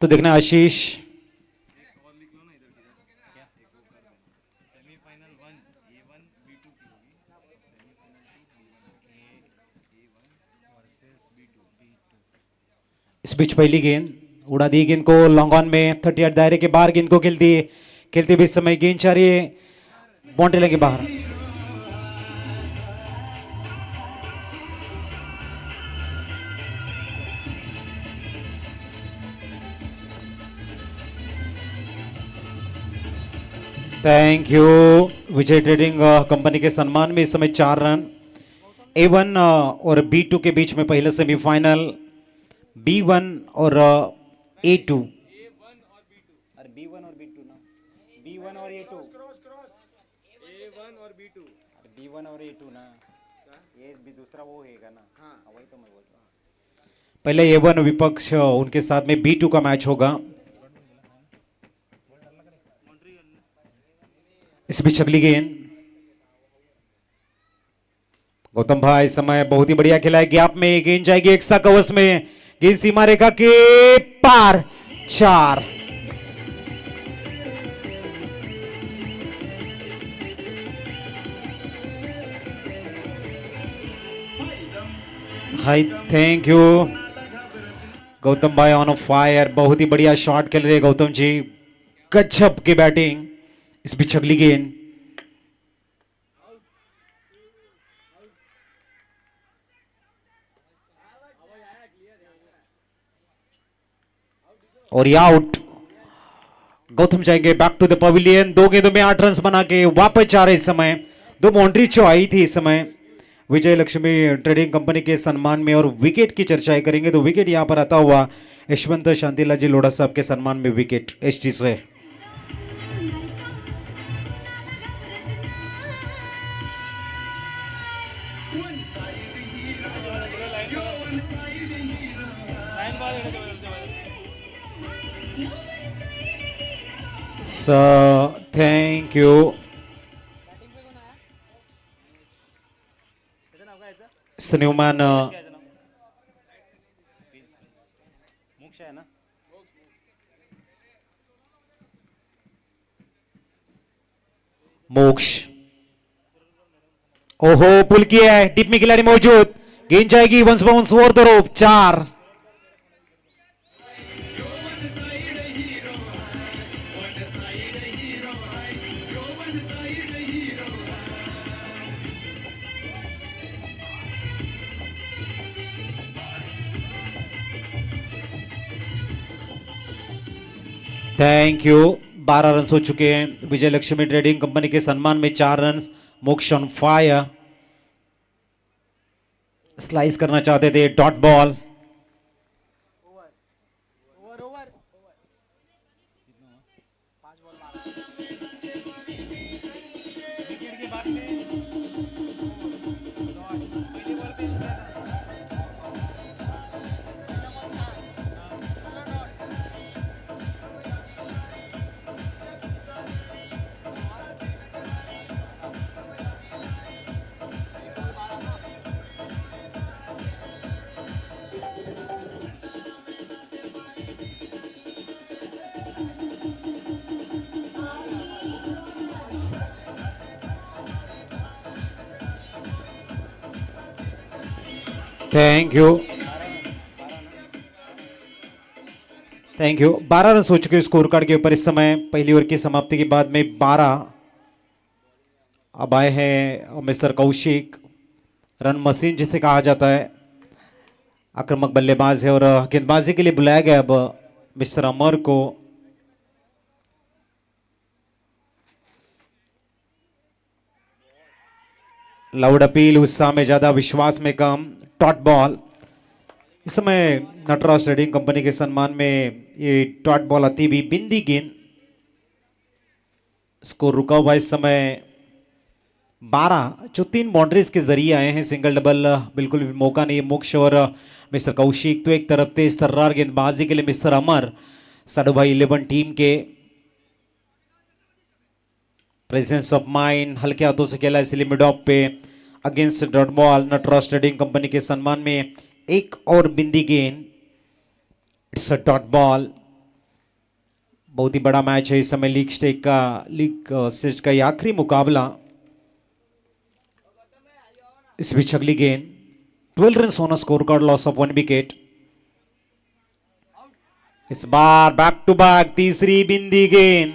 तो देखना आशीष, इस बीच पहली गेंद उड़ा दी गेंद को लॉन्ग ऑन में 38 दायरे के बाहर गेंद को खेलती भी इस समय गेंद जा रही है बाउंड्री लाइन के बाहर। Thank you. Vijay trading company के सम्मान में इस समय 4 रन। A1 और B2 के बीच में पहले सेमीफाइनल, B1 और A2, अरे B1 और B2 ना, B1 और A2, A1 और B2, अरे B1 और A2 ना, ये भी दूसरा वो हैगा ना, हाँ वही तो मैं बोल रहा हूँ। पहले A1 विपक्ष उनके साथ में B2 का मैच होगा। इस बीच अगली गेंद गौतम भाई समय बहुत ही बढ़िया खेला है, गैप में गेंद जाएगी एक्स्ट्रा कवर्स में, गेंद सीमा रेखा के पार, 4। हाई थैंक यू गौतम भाई, ऑन फायर, बहुत ही बढ़िया शॉट खेल रहे गौतम जी, गजब की बैटिंग। इस बीच अगली गेंद और ये आउट। गौतम जाएंगे बैक टू द पवेलियन, 2 गेंदों में 8 रन बना के वापस जा रहे इस समय। 2 बाउंड्री जो आई थी इस समय विजय लक्ष्मी ट्रेडिंग कंपनी के सम्मान में, और विकेट की चर्चाएं करेंगे तो विकेट यहां पर आता हुआ यशवंत शांतिलाल जी लोढ़ा साहब के सम्मान में विकेट एसटी से। Thank you. न्यूमैन मोक्ष, ओहो पुल किया है, टिप में खिलाड़ी मौजूद, गेंद जाएगी once bounce over the rope, 4। Thank you. 12 run हो चुके हैं विजय लक्ष्मी ट्रेडिंग कंपनी के सम्मान में, 4 रन। मोक्ष ऑन फायर, स्लाइस करना चाहते थे, dot ball. Thank you, thank you. 12 run हो चुके स्कोर कार्ड के ऊपर इस समय, पहली ओवर की समाप्ति के बाद में 12। अब आए हैं मिस्टर कौशिक, रन मशीन जिसे कहा जाता है, आक्रामक बल्लेबाज है, और गेंदबाजी के लिए बुलाया गया अब मिस्टर अमर को। लाउड अपील, उत्साह में ज्यादा, विश्वास में कम, डॉट बॉल। इस समय नटराज ट्रेडिंग कंपनी के सम्मान में ये डॉट बॉल आती भी बिंदी गेंद। स्कोर रुका हुआ इस समय 12, जो 3 बाउंड्रीज के जरिए आए हैं, सिंगल डबल बिल्कुल भी मौका नहीं। मोक्ष और मिस्टर कौशिक तो एक तरफ तेज तर्रार गेंदबाजी के लिए मिस्टर अमर, साडू भाई 11 टीम के प्रेजेंस ऑफ माइंड, हल्के हाथों से खेला इसलिए मिड ऑफ पे against dot ball. Nataraj trading company के सम्मान में एक और बिंदी गेंद, इट्स अ डॉट बॉल। बहुत ही बड़ा मैच है इस समय लीग स्टेज का ये आखिरी मुकाबला। इस बीच अगली गेंद 12 run on score card, loss of 1 wicket. इस बार बैक टू बैक तीसरी बिंदी गेंद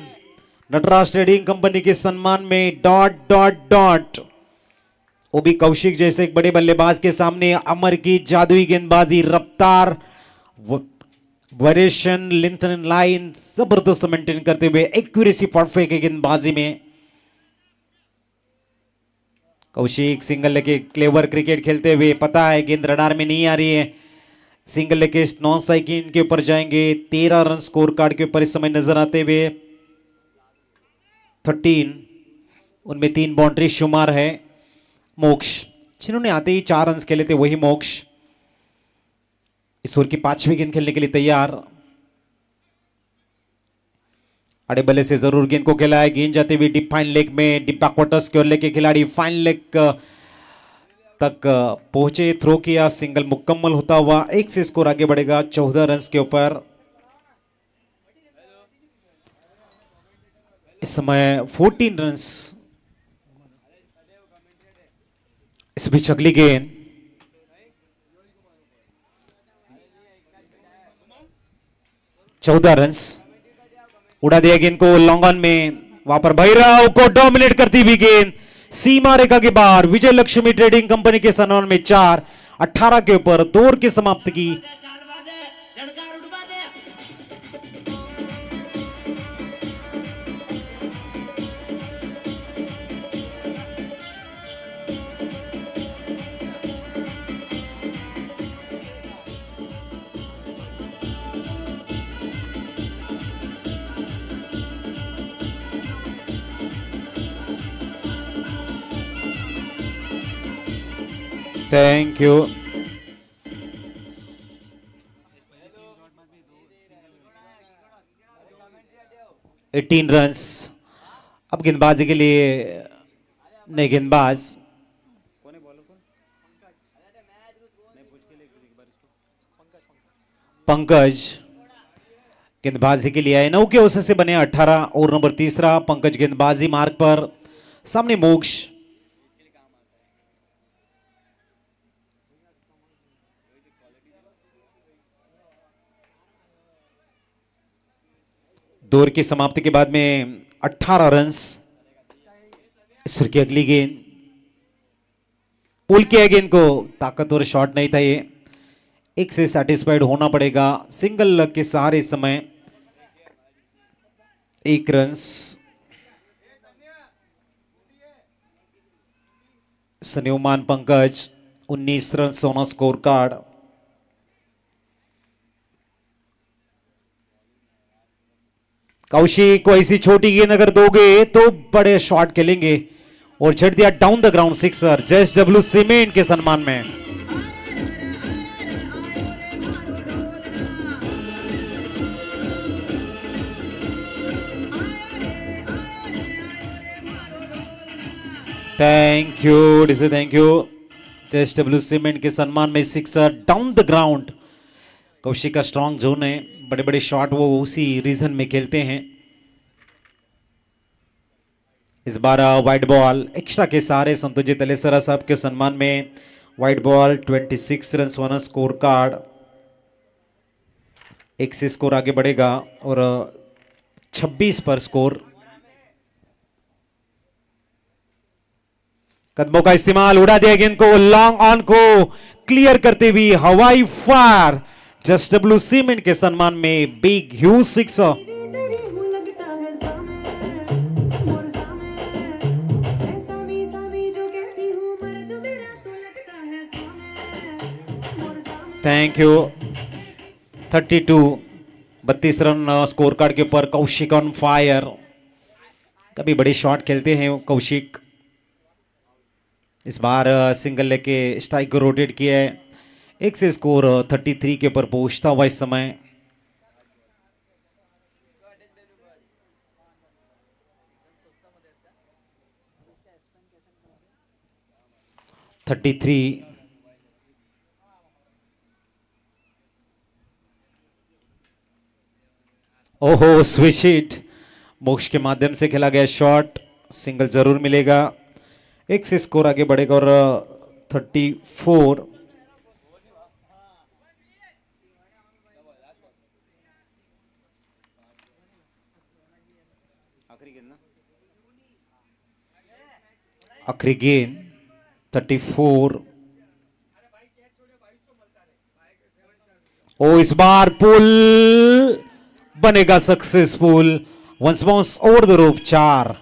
नटराज ट्रेडिंग कंपनी के सम्मान में डॉट डॉट डॉट। वो भी कौशिक जैसे एक बड़े बल्लेबाज के सामने अमर की जादुई गेंदबाजी, रफ्तार, वेरिएशन, लेंथ एंड लाइन जबरदस्त मेंटेन करते हुए एक्यूरेसी परफेक्ट गेंदबाजी में कौशिक सिंगल लेके क्लेवर क्रिकेट खेलते हुए, पता है गेंद रडार में नहीं आ रही है, सिंगल लेके नॉन साइकिल के ऊपर जाएंगे। 13 रन स्कोर कार्ड के ऊपर इस समय नजर आते हुए 13, उनमें 3 बाउंड्री शुमार है। मोक्ष जिन्होंने आते ही 4 रन खेले थे वही मोक्ष इस ओवर की 5वीं गेंद खेलने के लिए तैयार। अड़े बल्ले से जरूर गेंद को खेला है, गेंद जाते हुए डीप फाइन लेग में, डीप क्वार्टर्स की ओर लेके खिलाड़ी फाइन लेग तक पहुंचे, थ्रो किया, सिंगल मुकम्मल होता हुआ 1 से स्कोर आगे बढ़ेगा 14 रन के ऊपर। इस समय 14 रन। इस बीच अगली गेंद 14 रन, उड़ा दिया गेंद को लॉन्ग ऑन में, वहां पर भैरव को डोमिनेट करती हुई गेंद सीमा रेखा के बाहर। विजय लक्ष्मी ट्रेडिंग कंपनी के सम्मान में 4, 18 के ऊपर 2 ओवर की समाप्ति की। Thank you. Eighteen run. अब गेंदबाजी के लिए नए गेंदबाज पंकज गेंदबाजी के लिए आए, 9 के अवसर से बने 18 और नंबर तीसरा पंकज गेंदबाजी मार्ग पर, सामने मोक्ष। दौर की समाप्ति के बाद में 18 रन। की अगली गेंद पुल किया, गेंद को ताकतवर शॉट नहीं था ये, 1 से सैटिस्फाइड होना पड़ेगा। सिंगल लग के सहारे इस समय 1 रन। सन्योमान पंकज 19 रन सोना स्कोर कार्ड। कौशिक को ऐसी छोटी गेंद अगर दोगे तो बड़े शॉट खेलेंगे और छड़ दिया down the ground sixer just W cement के सम्मान में। थैंक यू डिसे, thank you. Just W cement के सम्मान में sixer down the ground. Kaushik का स्ट्रॉन्ग जोन है, बड़े बड़े शॉट वो उसी रीजन में खेलते हैं। इस बार वाइट बॉल एक्स्ट्रा के सारे संतोष जी तलेसरा साहब के सम्मान में वाइट बॉल 26 रन सोना स्कोर कार्ड, 1 से स्कोर आगे बढ़ेगा और 26 पर स्कोर। कदमों का इस्तेमाल, उड़ा दिया गेंद को लॉन्ग ऑन को क्लियर करते हुए हवाई फायर जस्ट डब्ल्यू सीमेंट के सम्मान में big huge sixer. Thank you. 32 run score card के ऊपर कौशिक ऑन फायर। कभी बड़े शॉट खेलते हैं कौशिक। इस बार सिंगल लेके स्ट्राइक को रोटेट किया है, 1 से स्कोर 33 के ऊपर पहुंचता हुआ इस समय। थर्टी ओहो स्विच हिट, मोक्ष के माध्यम से खेला गया शॉट, सिंगल जरूर मिलेगा, एक से स्कोर आगे बढ़ेगा और 34। आखिरी गेंद 34। ओ इस बार पुल बनेगा successful, once bounce over the rope, 4।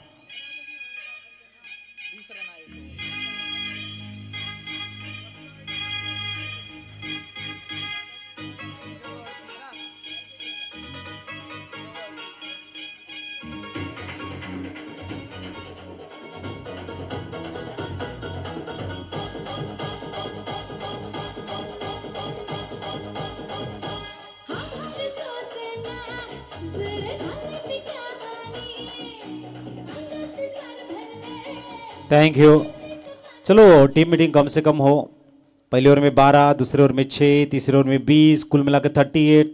Thank you. चलो टीम मीटिंग कम से कम हो। पहले ओवर में 12, दूसरे ओवर में 6, तीसरे ओवर में 20, कुल मिलाकर 38।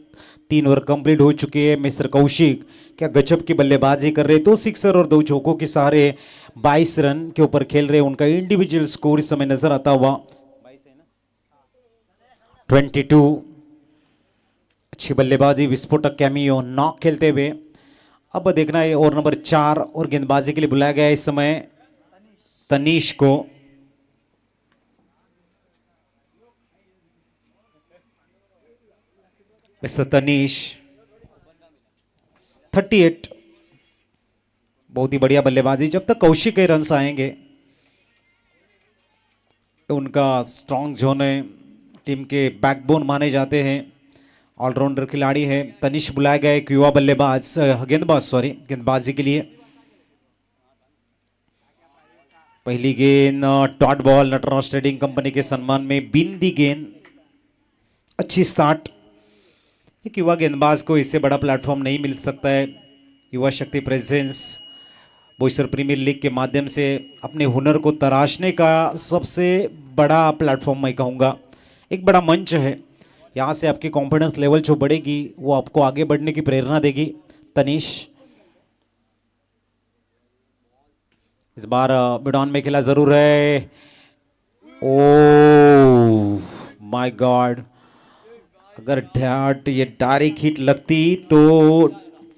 3 ओवर कंप्लीट हो चुके हैं। मिस्टर कौशिक क्या गजब की बल्लेबाजी कर रहे, 2 सिक्सर और 2 चौकों के सहारे 22 रन के ऊपर खेल रहे। उनका इंडिविजुअल स्कोर इस समय नजर आता हुआ 22। अच्छी बल्लेबाजी, विस्फोटक कैमियो, नॉक खेलते हुए। अब देखना है ओवर नंबर 4 और गेंदबाजी के लिए बुलाया गया है इस समय तनीश को। मिस्टर तनीश 38। बहुत ही बढ़िया बल्लेबाजी। जब तक कौशिक के रन्स आएंगे, उनका स्ट्रॉन्ग जोन है, टीम के बैकबोन माने जाते हैं, ऑलराउंडर खिलाड़ी है। तनीश बुलाया गया एक युवा बल्लेबाज, गेंदबाजी के लिए। पहली गेंद dot ball, Nataraj trading company के सम्मान में बिंदी गेंद। अच्छी स्टार्ट। एक युवा गेंदबाज को इससे बड़ा प्लेटफॉर्म नहीं मिल सकता है। युवा शक्ति प्रेजेंस बॉयसर प्रीमियर लीग के माध्यम से अपने हुनर को तराशने का सबसे बड़ा प्लेटफॉर्म मैं कहूँगा, एक बड़ा मंच है। यहाँ से आपकी कॉन्फिडेंस लेवल जो बढ़ेगी, वो आपको आगे बढ़ने की प्रेरणा देगी। तनीश इस बार मिडॉन में खेला जरूर है। ओ माय गॉड, अगर ये डायरेक्ट हिट लगती तो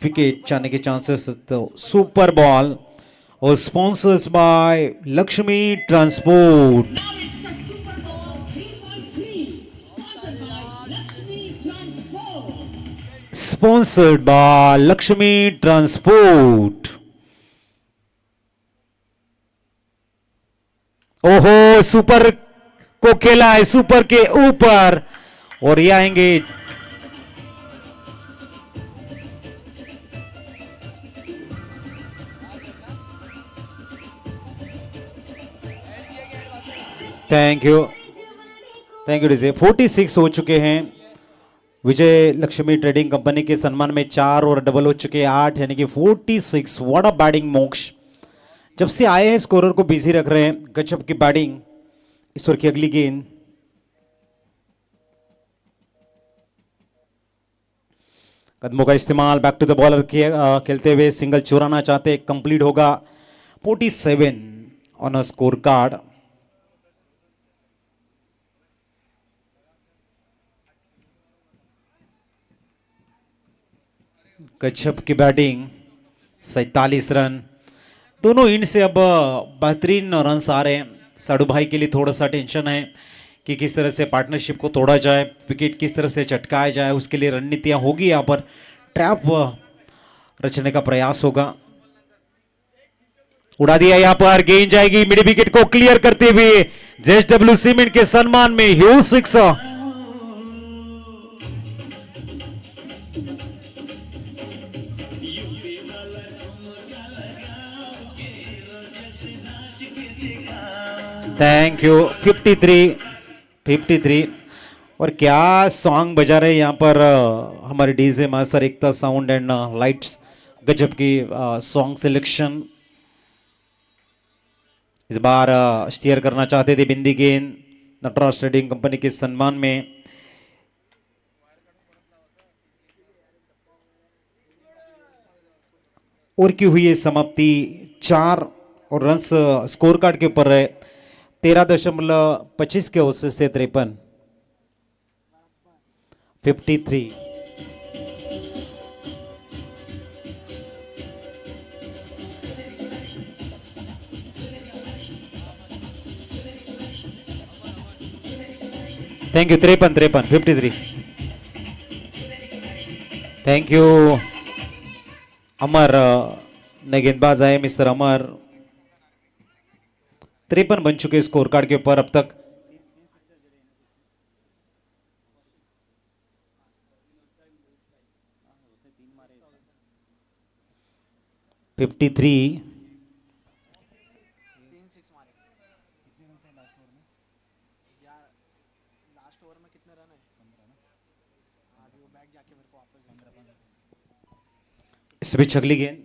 विकेट जाने के चांसेस। तो सुपर बॉल और sponsors by Lakshmi transport. Sponsored by Lakshmi transport. ओहो, सुपर को खेला है, सुपर के ऊपर, और ये आएंगे थैंक यू डीजे। 46 हो चुके हैं। विजय लक्ष्मी ट्रेडिंग कंपनी के सम्मान में 4 और डबल हो चुके हैं 8, यानी कि 46। व्हाट अ बैटिंग मोक्ष, जब से आए हैं स्कोरर को बिजी रख रहे हैं। गजब की बैटिंग। इस ओवर की अगली गेंद कदमों का इस्तेमाल, बैक टू द बॉलर खेलते हुए सिंगल चुराना चाहते, कंप्लीट होगा। 47 ऑन अ स्कोर कार्ड। गजब की बैटिंग, 47 रन। दोनों इंड से अब बेहतरीन रन आ रहे हैं। साडू भाई के लिए थोड़ा सा टेंशन है कि किस तरह से पार्टनरशिप को तोड़ा जाए, विकेट किस तरह से चटकाया जाए, उसके लिए रणनीतियां होगी। यहाँ पर ट्रैप रचने का प्रयास होगा। उड़ा दिया, यहाँ पर गेंद जाएगी, मिड विकेट को क्लियर करते हुए जेएसडब्ल्यू सीमेंट के सम्मान में ह्यूज 6। Thank you. 53। और क्या सॉन्ग बजा रहे हैं यहाँ पर हमारे DJ master Ekta sound and lights. गजब की सॉन्ग सिलेक्शन। इस बार स्टीयर करना चाहते थे बिंदी गेंद, नटराज ट्रेडिंग कंपनी के सम्मान में। ओवर की हुई है समाप्ति 4 और रन्स स्कोर कार्ड के ऊपर है 13.25 के औसत से 53। थैंक यू 53 थैंक यू अमर नए गेंदबाज आए मिस्टर अमर 53 बन चुके स्कोर कार्ड के ऊपर अब तक। फिफ्टी थ्री इस बीच अगली गेंद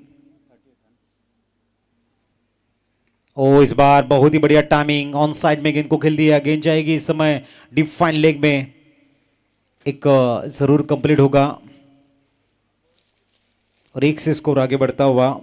ओ इस बार बहुत ही बढ़िया टाइमिंग ऑन साइड में गेंद को खेल दिया। गेंद जाएगी इस समय डीप फाइन लेग में एक जरूर कंप्लीट होगा और एक से स्कोर आगे बढ़ता हुआ।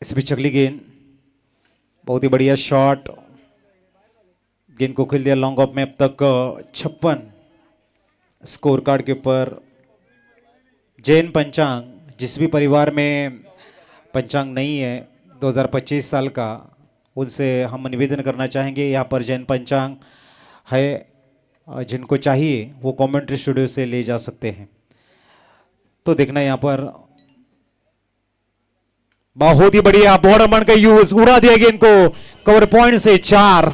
इस बीच अगली गेंद बहुत ही बढ़िया शॉट गेंद को खेल दिया लॉन्ग ऑफ में अब तक 56 स्कोर कार्ड के ऊपर। जैन पंचांग जिस भी परिवार में पंचांग नहीं है 2025 साल का उनसे हम निवेदन करना चाहेंगे यहाँ पर जैन पंचांग है जिनको चाहिए वो कमेंट्री स्टूडियो से ले जा सकते हैं। तो देखना यहाँ पर बहुत ही बढ़िया बॉर्डर बन का यूज उड़ा दिया गेंद को कवर पॉइंट से 4।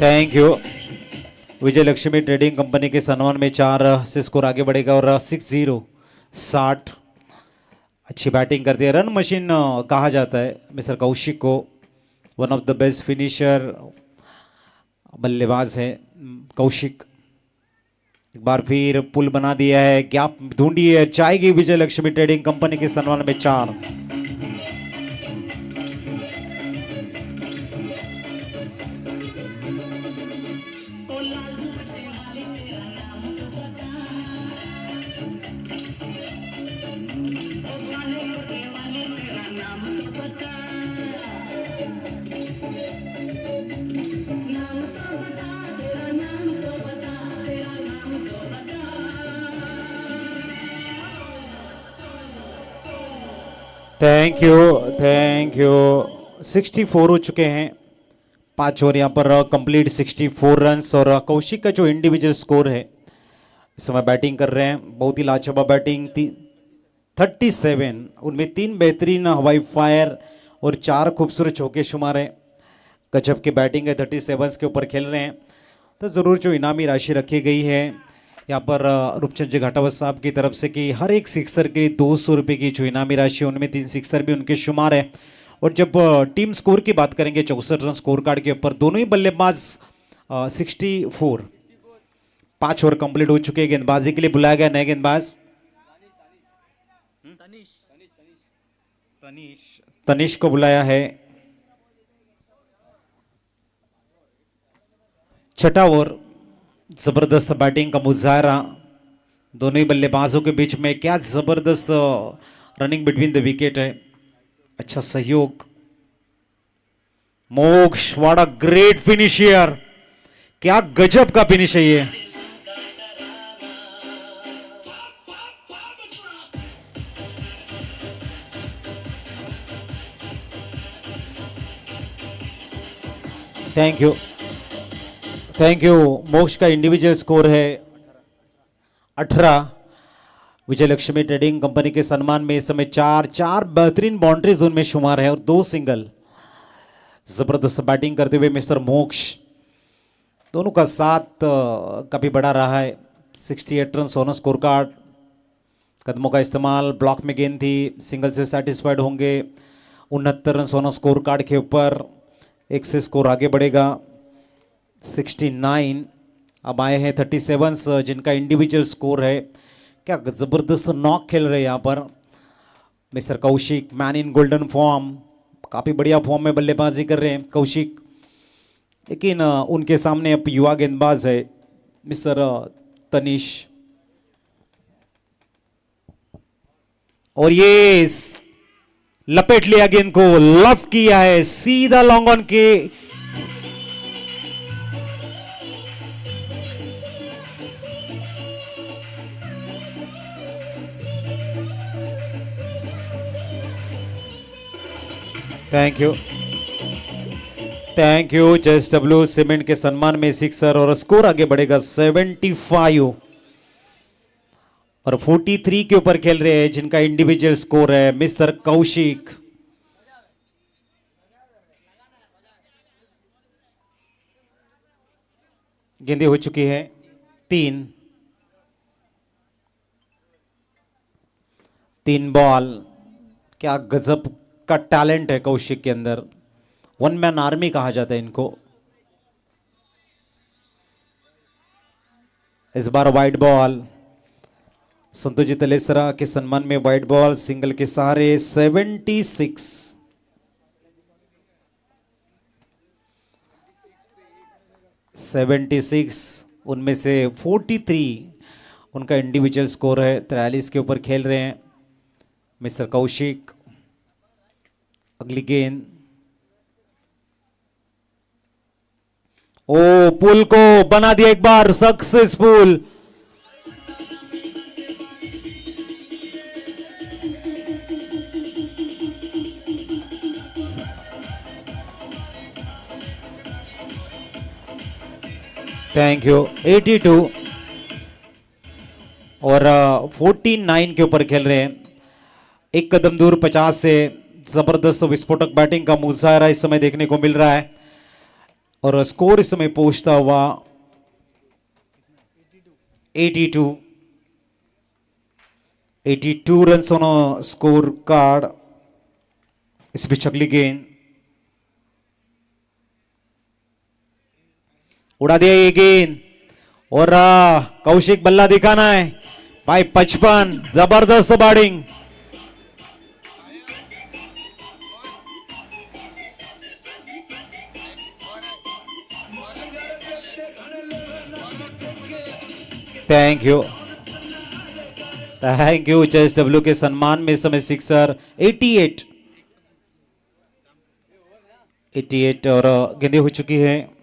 Thank you Vijay Lakshmi trading company के सम्मान में 4 से स्कोर आगे बढ़ेगा और 60 अच्छी बैटिंग करती है। रन मशीन कहा जाता है मिस्टर कौशिक को one of the best finisher बल्लेबाज है कौशिक। एक बार फिर पुल बना दिया है गैप ढूंढी है जाएगी विजय लक्ष्मी ट्रेडिंग कंपनी के सम्मान में 4। थैंक यू 64 हो चुके हैं 5 ओवर यहाँ पर कंप्लीट 64 रन्स और कौशिक का जो इंडिविजुअल स्कोर है इस समय बैटिंग कर रहे हैं बहुत ही लाजवाब बैटिंग 37 उनमें 3 बेहतरीन हवाई फायर और 4 खूबसूरत चौके शुमार हैं। गजब की बैटिंग है 37 के ऊपर खेल रहे हैं। तो ज़रूर जो इनामी राशि रखी गई है यहाँ पर रूपचंद जी घाटावत साहब की तरफ से कि हर एक सिक्सर के 200 रुपये की जो इनामी राशि है उनमें 3 सिक्सर भी उनके शुमार है। और जब टीम स्कोर की बात करेंगे 64 रन स्कोर कार्ड के ऊपर दोनों ही बल्लेबाज 64 5 ओवर कंप्लीट हो चुके हैं। गेंदबाजी के लिए बुलाया गया नए गेंदबाज तनिष को बुलाया है। छठा ओवर जबरदस्त बैटिंग का मुजाहरा दोनों ही बल्लेबाजों के बीच में क्या जबरदस्त रनिंग बिटवीन द विकेट है। अच्छा सहयोग। मोक्ष व्हाट अ ग्रेट फिनिशियर, क्या गजब का फिनिश है ये। Thank you, thank you. मोक्ष का इंडिविजुअल स्कोर है 18। विजय लक्ष्मी ट्रेडिंग कंपनी के सम्मान में इस समय चार चार बेहतरीन बाउंड्री जोन में शुमार है और 2 सिंगल। जबरदस्त बैटिंग करते हुए मिस्टर मोक्ष, दोनों का साथ काफी बड़ा रहा है। 68 रन सोना स्कोर कार्ड। कदमों का इस्तेमाल, ब्लॉक में गेंद थी, सिंगल से सेटिस्फाइड होंगे। 69 रन सोना स्कोर कार्ड के ऊपर, एक से स्कोर आगे बढ़ेगा। 69 अब आए हैं 37 जिनका इंडिविजुअल स्कोर है। क्या जबरदस्त नॉक खेल रहे हैं यहाँ पर mister Kaushik, man in golden form, काफी बढ़िया फॉर्म में बल्लेबाजी कर रहे हैं कौशिक। लेकिन उनके सामने अब युवा गेंदबाज है मिस्टर तनिष, और ये लपेट लिया गेंद को, लव किया है सीधा लॉन्ग ऑन के। Thank you, thank you. JSW cement के सम्मान में सिक्सर और स्कोर आगे बढ़ेगा 75 और 43 के ऊपर खेल रहे हैं जिनका इंडिविजुअल स्कोर है मिस्टर कौशिक। गेंदें हो चुकी है 3 बॉल। क्या गजब का टैलेंट है कौशिक के अंदर, वन मैन आर्मी कहा जाता है इनको। इस बार वाइड बॉल, संतोजी तलेसरा के सम्मान में वाइड बॉल, सिंगल के सहारे 76 उनमें से 43 उनका इंडिविजुअल स्कोर है। 43 के ऊपर खेल रहे हैं मिस्टर कौशिक। अगली गेंद, ओ पुल को बना दिया एक बार सक्सेसफुल। Thank you. 82 और 49 के ऊपर खेल रहे हैं। एक कदम दूर 50 से जबरदस्त विस्फोटक बैटिंग का मुजाहरा इस समय देखने को मिल रहा है और स्कोर इस समय पहुंचता हुआ 82 रन ऑन स्कोर कार्ड। इस बीच अगली गेंद, उड़ा दिया ये गेंद और कौशिक बल्ला दिखाना है भाई। 55 जबरदस्त batting. Thank you, thank you. JSW के सम्मान में इस समय सिक्सर 88 और गेंदें हो चुकी है।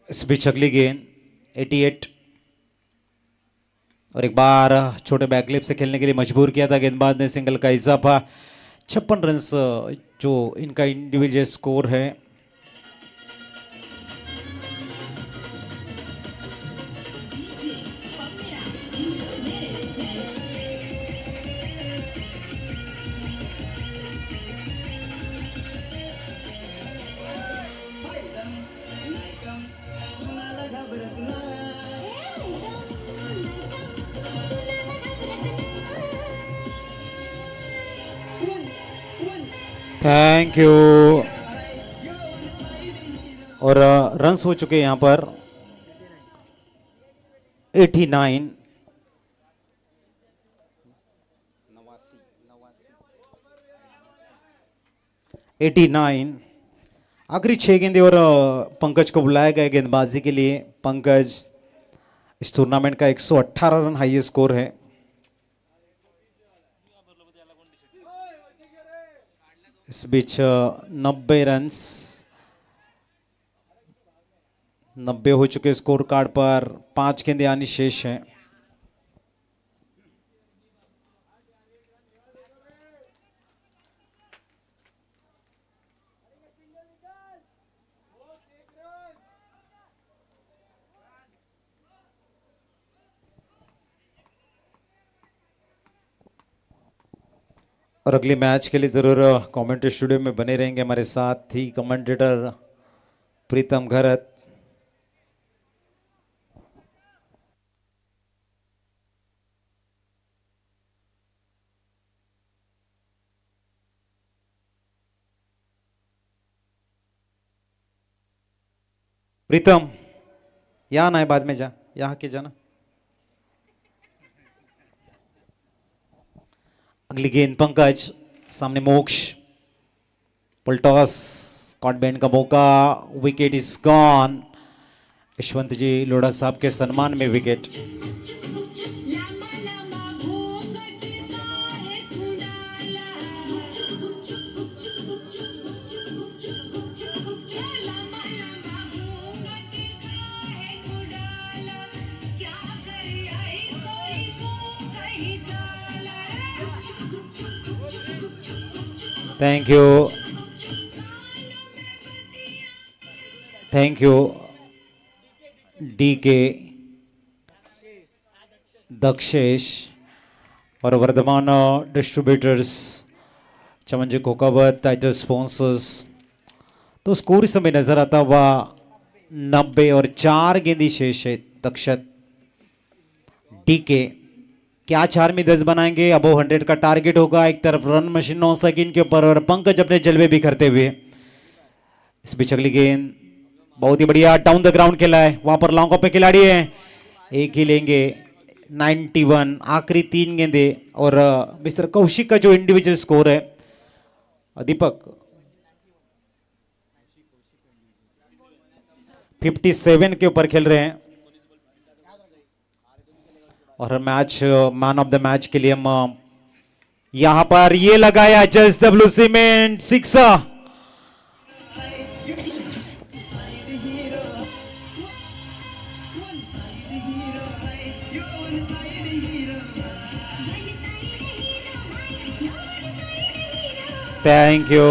इस बीच अगली गेंद 88 और एक बार छोटे बैकलिप से खेलने के लिए मजबूर किया था गेंदबाज ने, सिंगल का इजाफा। 56 रन जो इनका इंडिविजुअल स्कोर है। Thank you. और रन्स हो चुके हैं यहां पर 89। आखिरी 6 गेंदें और पंकज को बुलाया गया गेंदबाजी के लिए। पंकज इस टूर्नामेंट का 118 रन हाईएस्ट स्कोर है। इस बीच 90 रन 90 हो चुके स्कोर कार्ड पर, 5 गेंदें आनी शेष हैं। और अगले मैच के लिए जरूर कमेंट्री स्टूडियो में बने रहेंगे हमारे साथ ही कमेंटेटर प्रीतम घरत। प्रीतम यहाँ ना है, बाद में जा, यहाँ के जाना। अगली गेंद पंकज, सामने मोक्ष, पलटॉस, स्कॉट बैंड का मौका, wicket is gone. Yashwant ji Lodha साहब के सम्मान में wicket. Thank you, thank you DK, Dakshesh और Vardhman distributors, Chaman ji Kokawat, title sponsors. तो स्कोर इस समय नजर आता हुआ 90 और 4 गेंदी शेष है। दक्षत डीके क्या 4 में 10 बनाएंगे? अबो 100 का टारगेट होगा। एक तरफ रन मशीन 9 सेकंड के ऊपर और पंकज अपने जलवे भी करते हुए। इस बीच अगली गेंद बहुत ही बढ़िया डाउन द ग्राउंड खेला है, वहां पर लॉन्ग ऑफ पे खिलाड़ी है, एक ही लेंगे 91। आखिरी 3 गेंदे और मिस्टर कौशिक का जो इंडिविजुअल स्कोर है, दीपक 57 के ऊपर खेल रहे हैं। और match man of the match के लिए हम यहां पर ये लगाया JSW सीमेंट 6। Thank you.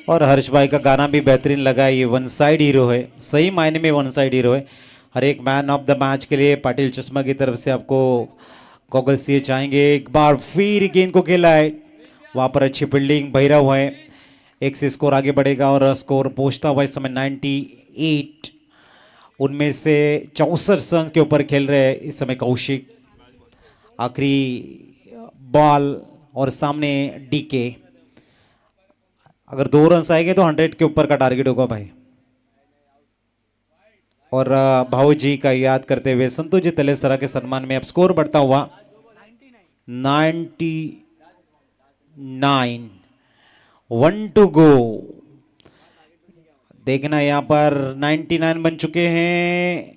और हर्ष भाई का गाना भी बेहतरीन लगा। ये वन साइड हीरो है, सही मायने में वन साइड हीरो है। हर एक मैन ऑफ द मैच के लिए पाटिल चश्मा की तरफ से आपको गॉगल्स दिए जाएंगे। एक बार फिर गेंद को खेला है, वहां पर अच्छी फील्डिंग, भैरव है, एक से स्कोर आगे बढ़ेगा और स्कोर पहुंचता हुआ इस समय 98। उनमें से 64 रन के ऊपर खेल रहे हैं इस समय कौशिक। आखिरी बॉल और सामने डीके, अगर 2 रन आएंगे तो 100 के ऊपर का टारगेट होगा भाई। और भाऊ जी का याद करते हुए संतोष जी तलेसरा के सम्मान में अब स्कोर बढ़ता हुआ 99। 1 टू गो। देखना यहां पर 99 बन चुके हैं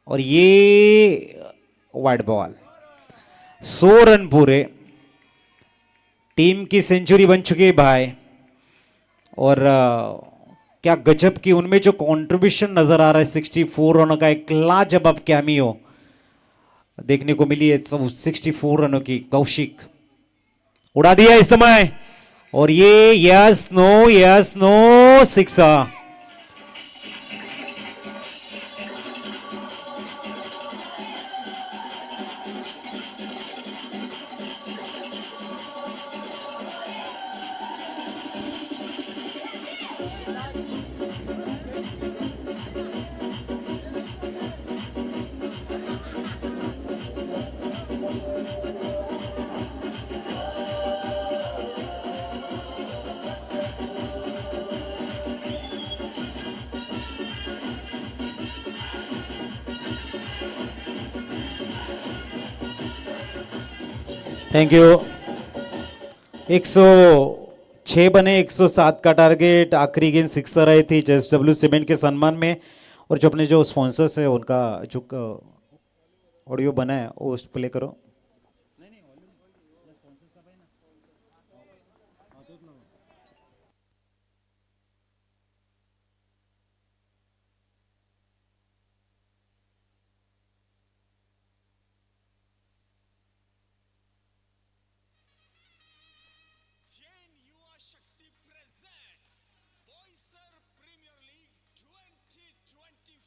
और ये वाइड बॉल। 100 रन पूरे, टीम की सेंचुरी बन चुकी है भाई। और क्या गजब की उनमें जो कंट्रीब्यूशन नजर आ रहा है, 64 रनों का एक लाजवाब कैमियो देखने को मिली है। 64 रनों की कौशिक उड़ा दिया इस समय और ये यस नो 6। Thank you. 106 बने, 107 का टारगेट। आखिरी गेंद 6 रही थी JSW सीमेंट के सम्मान में और जो अपने जो स्पॉन्सर्स है उनका जो ऑडियो बना है वो उस प्ले करो। Jain Yuva Shakti presents Boisar Premier League 2025,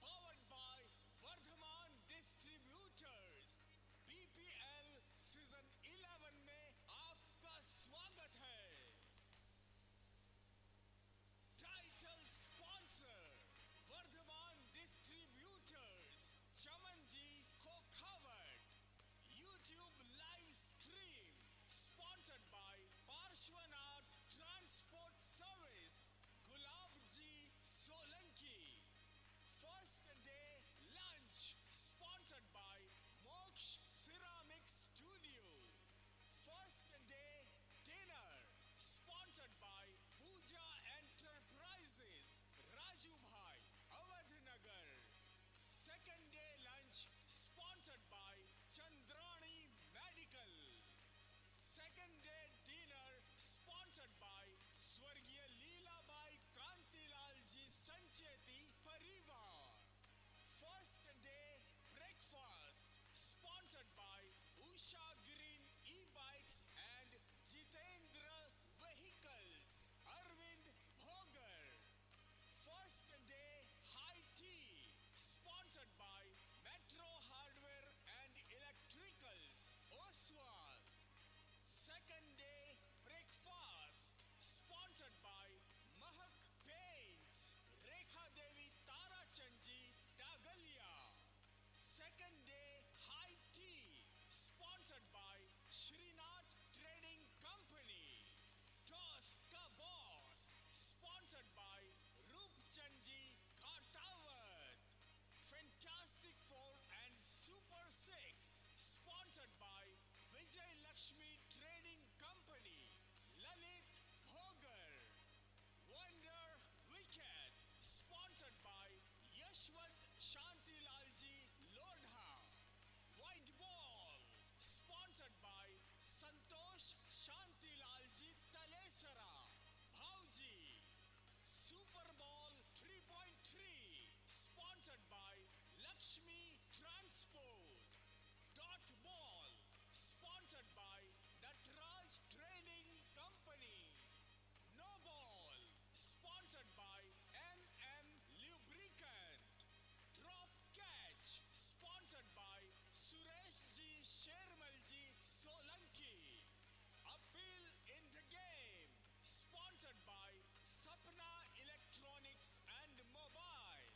powered by Vardhaman Distributors. BPL season 11 में आपका स्वागत है। Title sponsor Vardhaman distributors, Chamanji Khokhawat. YouTube live stream sponsored by Parshvanath Transport Service, Gulabji Solanki. First day lunch sponsored by Moksh Ceramics Studio. First day dinner sponsored by Pooja Enterprises, Raju Bhai, Awadhnagar. Second day lunch sponsored by Chandrani Medical. Second day dinner sponsored by Swargiya Leelabai Kantilalji Sancheti Parivar. First day breakfast sponsored by Usha Green E-Bikes and Jitendra Vehicles, Arvind Bhogar. First day high tea sponsored by Metro Hardware and Electricals, Oswal. Second day breakfast sponsored by Mahak Paints, Rekha Devi Tarachandji Dagalia. Second day high tea sponsored by Srinath Trading Company. Toss ka boss sponsored by Roopchandji Ghatawat. Fantastic Four and Super Six sponsored by Vijay Lakshmi Trading Company, Lalit Bhogar. Wonder Wicket sponsored by Yashwant Shantilalji Lodha. White Ball sponsored by Santosh Shantilalji Talesara, Bhauji. Super Ball 3.3 sponsored by Lakshmi Transport. Dot Ball sponsored by Natraj Trading Company. No Ball sponsored by MM Lubricant. Drop Catch sponsored by Sureshji Shermalji Solanki. Appeal in the Game sponsored by Sapna Electronics and Mobile.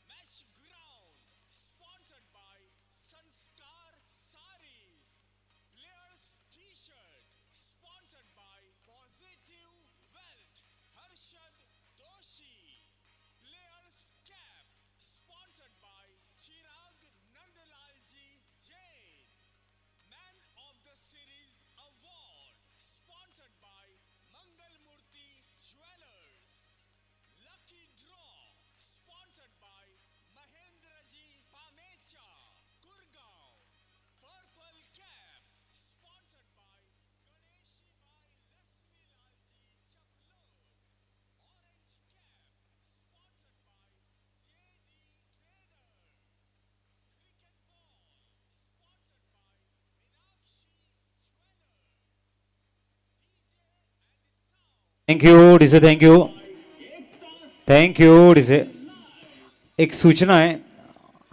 Match Ground sponsored by Sanskar Saris. Players T-shirt sponsored by Positive Wealth, Harshad Doshi. Players Cap sponsored by Chirag Nandalalji Jain. Man of the Series Award sponsored by Mangal Murthy Jewelers. Lucky Draw sponsored by Mahendraji Pamecha, Gurgaon. Purple Cap sponsored by Ganeshi Bhai Lasmi Lalji Chaplot. Orange Cap sponsored by JD Traders. Cricket Ball sponsored by Meenakshi Jewelers. DJ and Sound. Thank you DJ, thank you, thank you DJ. एक सूचना आहे,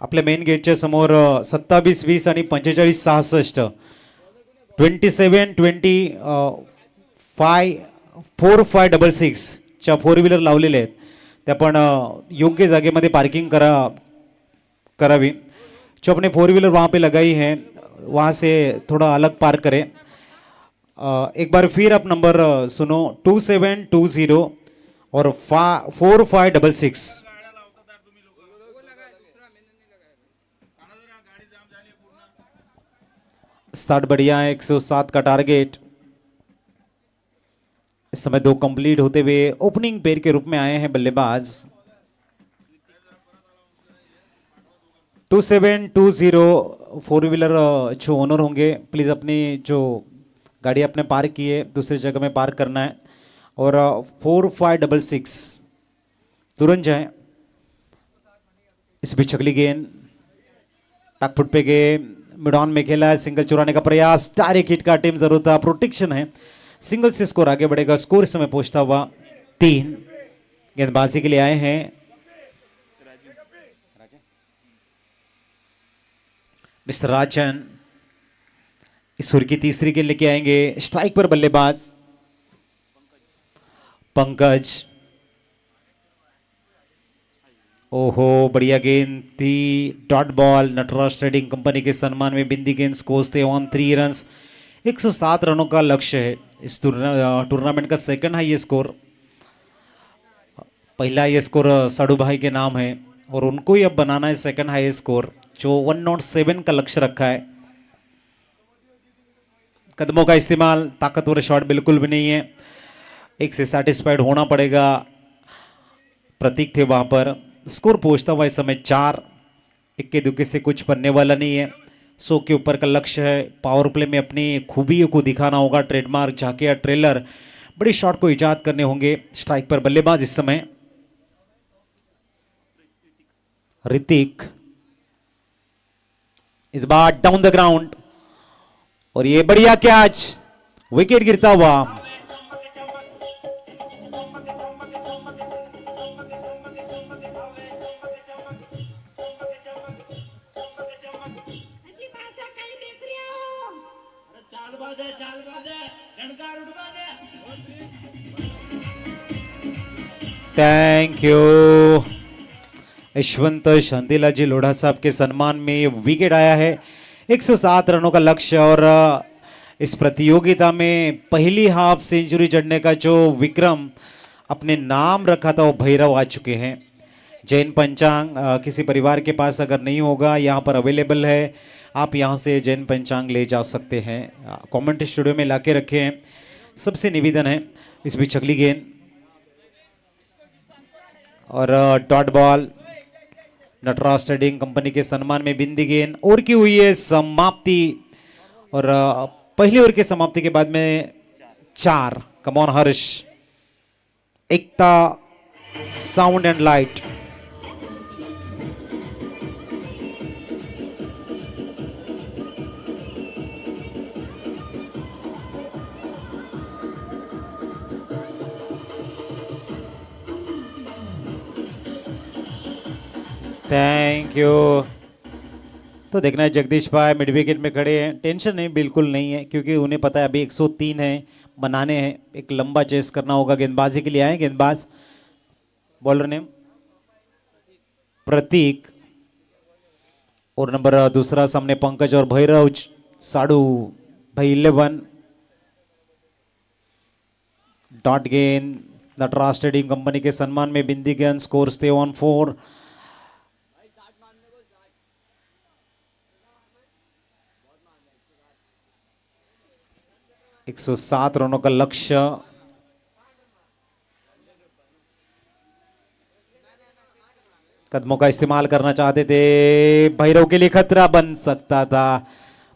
आपल्या main गेटच्या समोर 2720 आणि 4566 2720 4566 च्या 4 wheeler लावलेले आहेत. त्या पण योग्य जागेमध्ये पार्किंग करावी. जो अपने 4 व्हीलर वहाँ पे लगाई है वहाँ से थोड़ा अलग पार्क करें. एक बार फिर आप नंबर सुनो, 2720 और 4566. स्टार्ट बढ़िया है, 107 का टारगेट. इस समय 2 कंप्लीट होते हुए ओपनिंग पेयर के रूप में आए हैं बल्लेबाज. 2720 फोर व्हीलर जो ओनर होंगे प्लीज़ अपनी जो गाड़ी आपने पार्क की है दूसरी जगह में पार्क करना है। और 4566 तुरंत जाएं। इस बीच अगली गेंद बैकफुट पे गए, मिड ऑन में खेला है, सिंगल चुराने का प्रयास, डायरेक्ट हिट का टीम जरूर था, प्रोटेक्शन है, सिंगल से स्कोर आगे बढ़ेगा। स्कोर इस समय पहुंचता हुआ 3। गेंदबाजी के लिए आए हैं मिस्टर राजन। इस ओवर की तीसरी गेंद लेके आएंगे, स्ट्राइक पर बल्लेबाज पंकज। ओहो बढ़िया गेंद थी, dot ball. Nataraj trading company के सम्मान में बिंदी गेंद स्कोर थे ऑन 3 रन्स। 107 रनों का लक्ष्य है इस टूर्नामेंट का सेकंड हाईएस्ट स्कोर। पहला हाईएस्ट स्कोर साडू भाई के नाम है और उनको ही अब बनाना है सेकंड हाईएस्ट स्कोर, जो 107 का लक्ष्य रखा है। कदमों का इस्तेमाल, ताकतवर शॉट बिल्कुल भी नहीं है, एक से सेटिस्फाइड होना पड़ेगा। प्रतीक थे वहां पर। स्कोर पहुंचता हुआ इस समय 4। इक्के दुक्के से कुछ बनने वाला नहीं है। 100 के ऊपर का लक्ष्य है। पावर प्ले में अपनी खूबियों को दिखाना होगा, ट्रेडमार्क झाके या ट्रेलर, बड़ी शॉट को इजाद करने होंगे। स्ट्राइक पर बल्लेबाज इस समय ऋतिक। इस बार डाउन द ग्राउंड और ये बढ़िया कैच, विकेट गिरता हुआ। Thank you. यशवंत शांतिला जी लोढ़ा साहब के सम्मान में विकेट आया है। 107 रनों का लक्ष्य और इस प्रतियोगिता में पहली हाफ सेंचुरी जड़ने का जो विक्रम अपने नाम रखा था वो भैरव आ चुके हैं। जैन पंचांग किसी परिवार के पास अगर नहीं होगा यहाँ पर अवेलेबल है, आप यहाँ से जैन पंचांग ले जा सकते हैं। कमेंट स्टूडियो में लाके रखे हैं, सबसे निवेदन है। इस बीच अगली गेंद और dot ball. Nataraj trading company के सम्मान में बिंदी गेंद। ओवर की हुई है समाप्ति और पहली ओवर के समाप्ति के बाद में 4। Come on Harsh, Ekta, sound and light. Thank you. तो देखना है जगदीश भाई मिड विकेट में खड़े हैं, टेंशन नहीं, बिल्कुल नहीं है, क्योंकि उन्हें पता है अभी 103 है, बनाने हैं, एक लंबा चेस करना होगा। गेंदबाजी के लिए आए गेंदबाज, बॉलर नेम प्रतीक और नंबर दूसरा सामने पंकज और भैरव साडू भाई 11। डॉट गेंद। नटराज ट्रेडिंग कंपनी के सम्मान में बिंदी गेंद, स्कोर थे ऑन 4। एक 107 रनों का लक्ष्य। कदमों का इस्तेमाल करना चाहते थे, भैरव के लिए खतरा बन सकता था।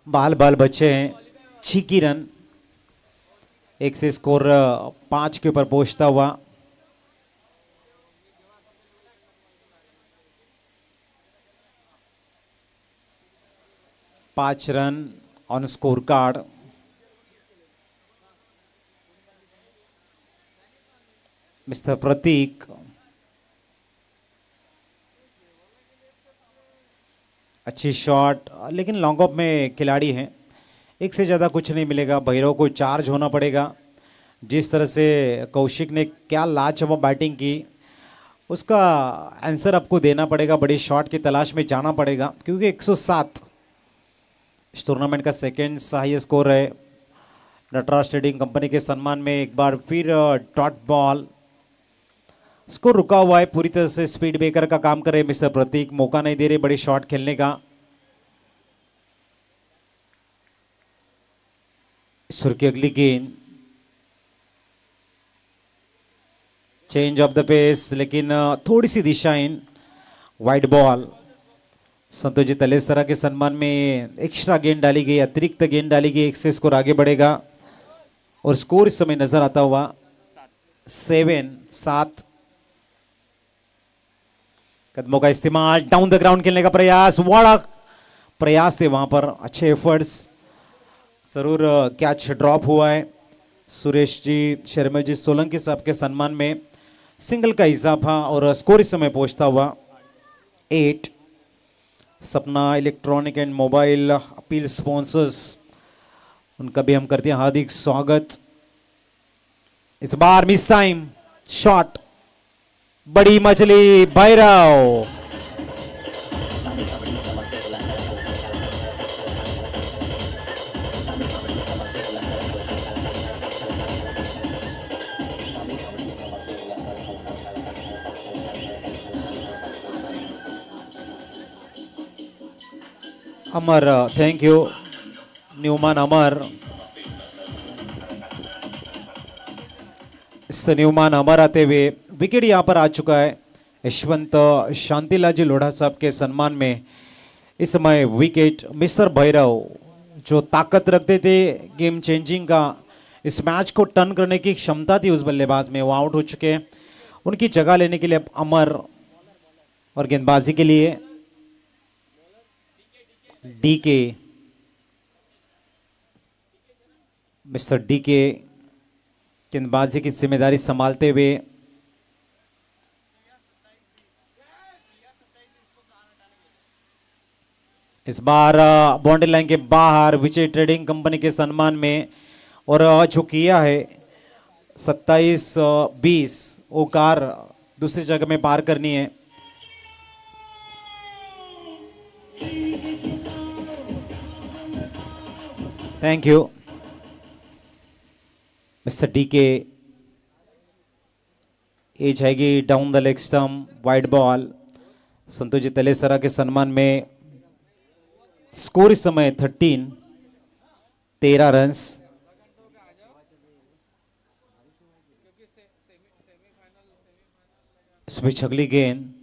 बाल बाल बचे हैं, 6 की रन। एक से स्कोर 5 के ऊपर पहुंचता हुआ। पांच run on scorecard. Mister Prateek अच्छी शॉट, लेकिन लॉन्ग ऑफ में खिलाड़ी हैं, एक से ज़्यादा कुछ नहीं मिलेगा। भैरव को चार्ज होना पड़ेगा। जिस तरह से कौशिक ने क्या लाजवाब बैटिंग की, उसका आंसर आपको देना पड़ेगा। बड़ी शॉट की तलाश में जाना पड़ेगा, क्योंकि 107 इस टूर्नामेंट का सेकेंड हाईएस्ट स्कोर है। नटराज ट्रेडिंग कंपनी के सम्मान में एक बार फिर डॉट बॉल। स्कोर रुका हुआ है, पूरी तरह से स्पीड ब्रेकर का काम कर रहे मिस्टर प्रतीक, मौका नहीं दे रहे बड़ी शॉट खेलने का। सुर की अगली गेंद, चेंज ऑफ द पेस, लेकिन थोड़ी सी दिशा इन, वाइड बॉल। संतोष जी तलेसरा के सम्मान में एक्स्ट्रा गेंद डाली गई, अतिरिक्त गेंद डाली गई, एक से स्कोर आगे बढ़ेगा और स्कोर इस समय नजर आता हुआ 7 कदमों का इस्तेमाल, डाउन द ग्राउंड खेलने का प्रयास, बड़ा प्रयास थे वहां पर, अच्छे एफर्ट्स, जरूर कैच ड्रॉप हुआ है। सुरेश जी शर्मा जी सोलंकी साहब के सम्मान में सिंगल का इजाफा और स्कोर इस समय पहुंचता हुआ 8। सपना electronic and mobile appeal sponsors, उनका भी हम करते हैं हार्दिक स्वागत। इस बार मिस टाइम शॉट, बड़ी मछली भैरव, अमर, थैंक यू न्यूमैन अमर। इस न्यूमैन अमर आते हुए विकेट यहाँ पर आ चुका है यशवंत शांतिलाल जी लोढ़ा साहब के सम्मान में। इस समय विकेट मिस्टर भैरव जो ताकत रखते थे, गेम चेंजिंग का, इस मैच को टर्न करने की क्षमता थी उस बल्लेबाज में, वो आउट हो चुके हैं। उनकी जगह लेने के लिए अब अमर और गेंदबाजी के लिए डीके, मिस्टर डीके गेंदबाजी की जिम्मेदारी संभालते हुए इस बार बाउंड्री लाइन के बाहर विजय ट्रेडिंग कंपनी के सम्मान में, और जो किया है 27-20 वो कार दूसरी जगह में पार करनी है। Thank you mister DK. ये जाएगी down the leg stump, wide ball. Santosh ji Talesara के सम्मान में स्कोर इस समय 13 रन्स। इसमें छगली गेंद,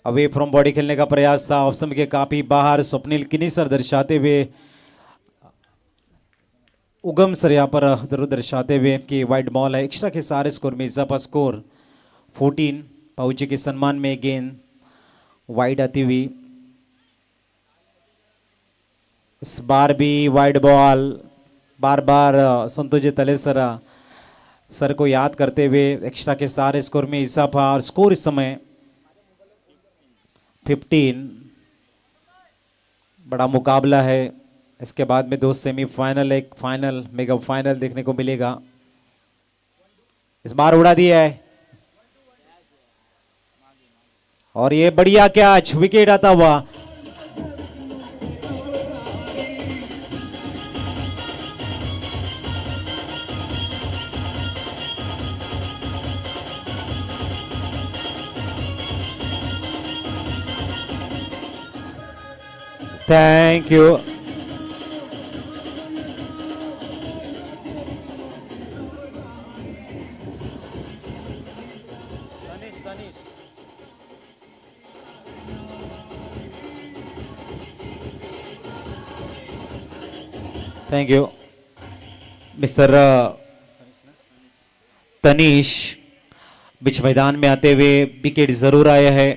अवे फ्रॉम बॉडी खेलने का प्रयास था, ऑप्शन के काफी बाहर। स्वप्निल किन्नी सर दर्शाते हुए, उगम सर यहाँ पर जरूर दर्शाते हुए कि वाइड बॉल है। एक्स्ट्रा के सारे स्कोर में इजाफा, स्कोर 14। पाउजी के सम्मान में गेंद वाइड आती हुई, इस बार भी वाइड बॉल। बार बार संतोष जी तलेसरा सर को याद करते हुए एक्स्ट्रा के सारे स्कोर में इजाफा और स्कोर इस समय 15। बड़ा मुकाबला है। इसके बाद में 2 सेमीफाइनल, एक फाइनल, मेगा फाइनल देखने को मिलेगा। इस बार उड़ा दिया है और ये बढ़िया कैच, विकेट आता हुआ। Thank you. Thank you mister Tanish. बीच मैदान में आते हुए विकेट जरूर आया है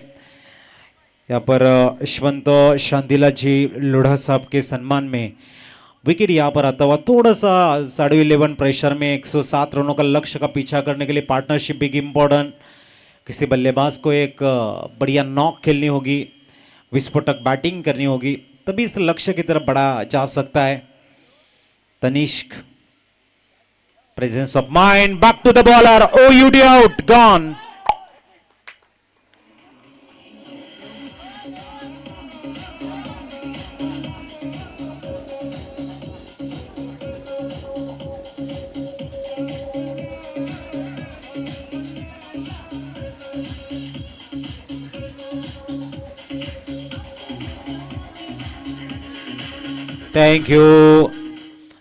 यहाँ पर। यशवंत शांतिलाल जी लोढ़ा साहब के सम्मान में विकेट यहाँ पर आता हुआ। थोड़ा सा 11.5 प्रेशर में 107 रनों का लक्ष्य का पीछा करने के लिए पार्टनरशिप बिग इम्पोर्टेंट। किसी बल्लेबाज को एक बढ़िया नॉक खेलनी होगी, विस्फोटक बैटिंग करनी होगी, तभी इस लक्ष्य की तरफ बढ़ा जा सकता है। Tanishq, presence of mind, back to the bowler, OUD out, gone. Thank you.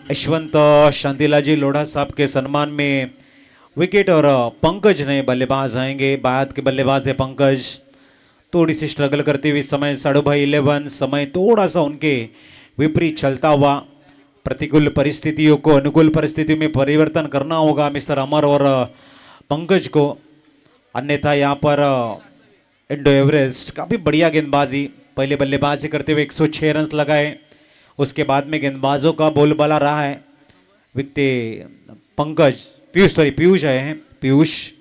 Yashwant Shantilal जी लोढ़ा साहब के सम्मान में विकेट और पंकज नए बल्लेबाज आएंगे। बायत के बल्लेबाज है पंकज, थोड़ी सी स्ट्रगल करते हुए समय 11:30 समय थोड़ा सा उनके विपरीत चलता हुआ, प्रतिकूल परिस्थितियों को अनुकूल परिस्थितियों में परिवर्तन करना होगा मिस्टर अमर और पंकज को। अन्यथा यहाँ पर इंडो एवरेस्ट काफ़ी बढ़िया गेंदबाजी, पहले बल्लेबाजी करते हुए 106 रन लगाए, उसके बाद में गेंदबाजों का बोलबाला रहा है। विकटे पंकज पीयूष आए हैं, पीयूष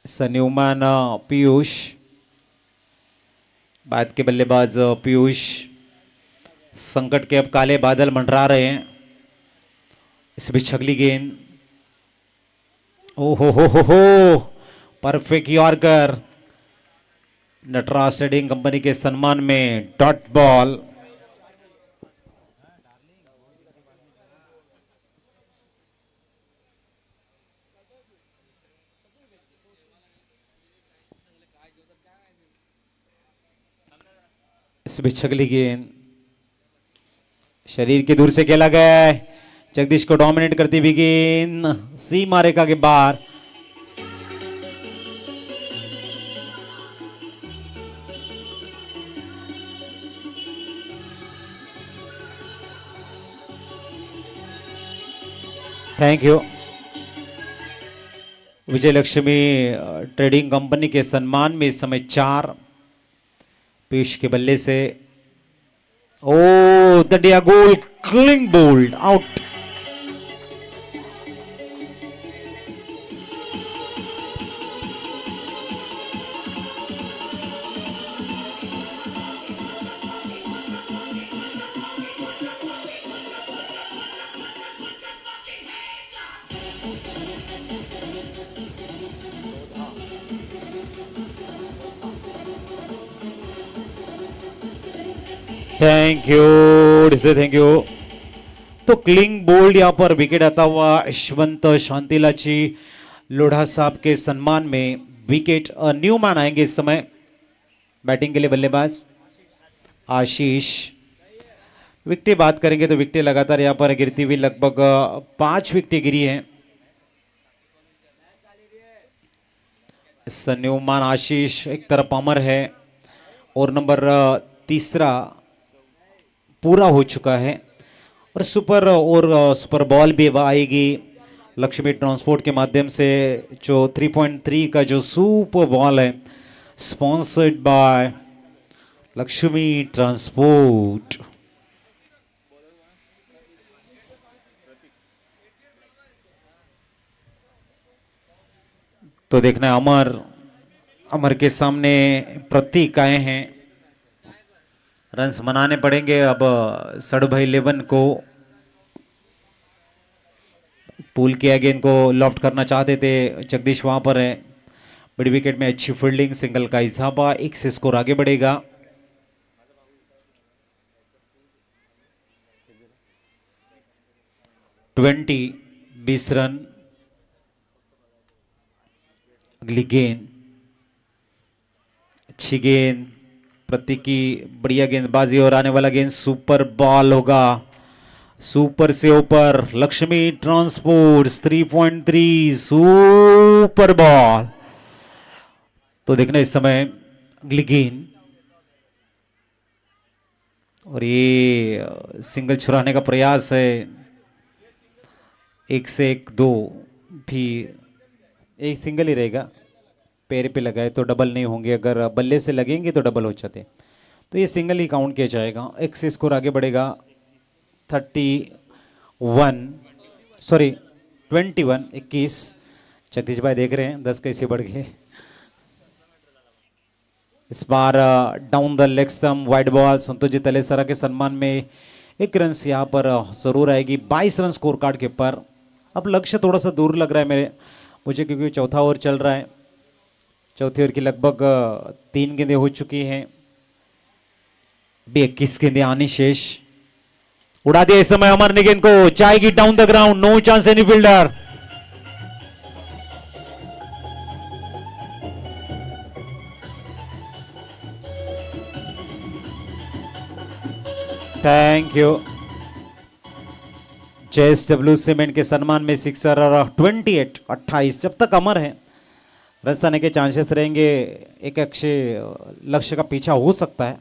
सन्यूमान पीयूष, बाद के बल्लेबाज पीयूष। संकट के अब काले बादल मंडरा रहे हैं। इस बीच अगली गेंद, ओ हो perfect yorker, Nataraj trading company के सम्मान में डॉट बॉल। इस बीच अगली गेंद शरीर के दूर से खेला गया है, जगदीश को डोमिनेट करती हुई गेंद सीमा रेखा के बाहर। Thank you. Vijay Lakshmi trading company के सम्मान में इस समय 4, पीयूष के बल्ले से ओ दडिया गोल, clean bowled out. Thank you. तो क्लिंग बोल्ड यहां पर विकेट आता हुआ यशवंत शांतिलाची लोढ़ा साहब के सम्मान में विकेट। न्यू मैन आएंगे इस समय बैटिंग के लिए, बल्लेबाज आशीष। विकेटें बात करेंगे तो विकेटें लगातार यहां पर गिरती हुई, लगभग 5 विकेटें गिरी हैं। न्यूमान आशीष एक तरफ अमर है और नंबर 3 पूरा हो चुका है और सुपर बॉल भी आएगी लक्ष्मी ट्रांसपोर्ट के माध्यम से। जो 3.3 का जो सुपर बॉल है स्पॉन्सर्ड बाय लक्ष्मी ट्रांसपोर्ट। तो देखना अमर के सामने प्रतीक आए हैं, रन्स मनाने पड़ेंगे अब 11:30 को। पुल के आगे इनको लॉफ्ट करना चाहते थे, जगदीश वहां पर है। बड़ी विकेट में अच्छी फील्डिंग, सिंगल का इजाफा, 1 से स्कोर आगे बढ़ेगा। Twenty 20 run. अगली गेंद अच्छी गेंद, प्रतीक की बढ़िया गेंदबाजी और आने वाला गेंद सुपर बॉल होगा, सुपर से ऊपर। Lakshmi transport 3.3 super ball. तो देखना इस समय अगली गेंद और ये सिंगल छुड़ाने का प्रयास है। 1 से 1 2 भी, एक सिंगल ही रहेगा, पैर पे लगाए तो डबल नहीं होंगे, अगर बल्ले से लगेंगे तो डबल हो जाते, तो ये सिंगल ही काउंट किया जाएगा। 1 से स्कोर आगे बढ़ेगा। 21 सतीश भाई देख रहे हैं 10 कैसे बढ़ गए। इस बार down the leg stump wide ball, Santosh ji Talesara के सम्मान में 1 रन से यहाँ पर जरूर आएगी। 22 रन स्कोर कार्ड के पर। अब लक्ष्य थोड़ा सा दूर लग रहा है मुझे, क्योंकि चौथा ओवर चल रहा है। चौथी ओवर की लगभग 3 गेंदें हो चुकी हैं, भी 21 गेंदें आनी शेष। उड़ा दिया इस समय अमर ने गेंद को, जाएगी down the ground, no chance any fielder. Thank you. JSW cement के सम्मान में 6 और 28 जब तक अमर है रन आने के चांसेस रहेंगे, एक अक्षय लक्ष्य का पीछा हो सकता है।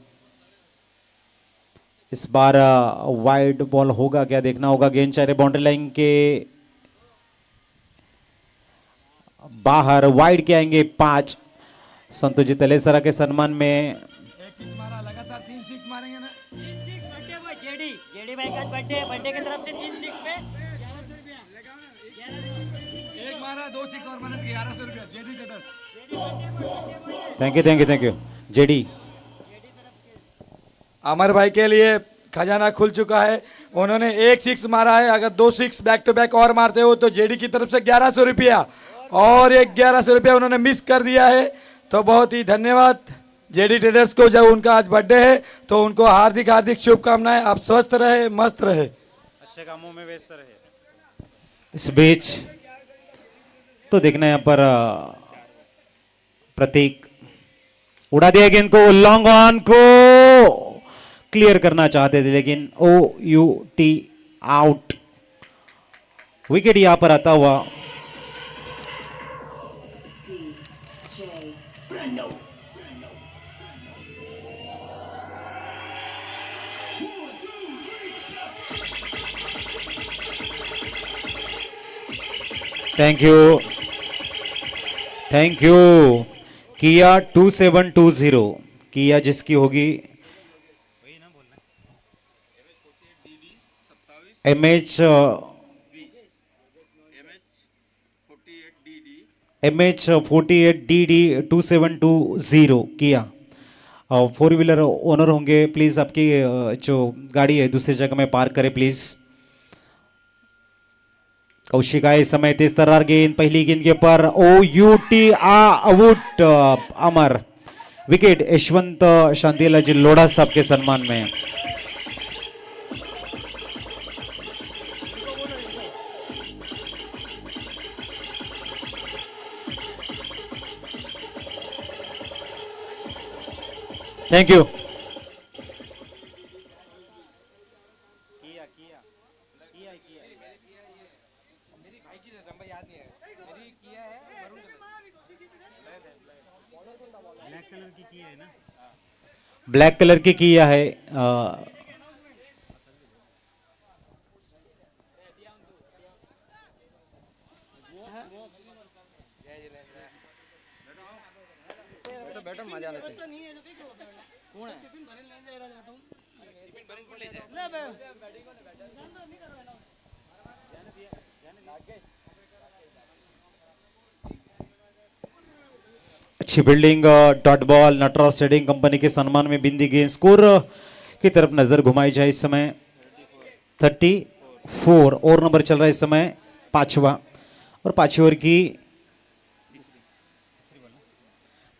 इस बार वाइड बॉल होगा क्या, देखना होगा। गेंद चाहे बाउंड्री लाइन के बाहर, वाइड के आएंगे 5। संतोष जी तलेसरा के सम्मान में एक सिक्स मारा, लगातार 3 सिक्स मारेंगे ना। बर्थडे बॉय जेडी जेडी भाई का बर्थडे बर्थडे की तरफ से 3 सिक्स पे 1100 रुपया। एक मारा, 2 सिक्स और मारा तो 1100 रुपया। जेडी टेटस। Thank you JD. अमर भाई के लिए खजाना खुल चुका है। उन्होंने एक सिक्स मारा है, अगर 2 सिक्स बैक टू बैक और मारते हो तो जेडी की तरफ से 1100 रुपया, और एक 1100 रुपया उन्होंने मिस कर दिया है। तो बहुत ही धन्यवाद जेडी ट्रेडर्स को, जब उनका आज बर्थडे है तो उनको हार्दिक हार्दिक शुभकामनाएं। आप स्वस्थ रहे, मस्त रहे, अच्छे कामों में व्यस्त रहे। इस बीच तो देखना यहाँ पर प्रतीक उड़ा दिया गेंद को, लॉन्ग ऑन को क्लियर करना चाहते थे लेकिन OUT आउट। विकेट यहां पर आता हुआ थैंक यू किया 2720 किया जिसकी होगी MH48DD 2720 किया। 4 व्हीलर ओनर होंगे, प्लीज आपकी जो गाड़ी है दूसरी जगह में पार्क करें प्लीज। कौशिका इस समय तेज तर्रार गेंद, पहली गेंद के पर OUT आउट। अमर विकेट यशवंत शांतिलाल जी लोढ़ा साहब के सम्मान में। Thank you. ब्लैक कलर की किया है। अच्छी building, dot ball Nataraj trading company के सम्मान में बिंदी गेंद। स्कोर की तरफ नजर घुमाई जाए इस समय 34 और नंबर चल रहा है इस समय 5वां, और 5 ओवर की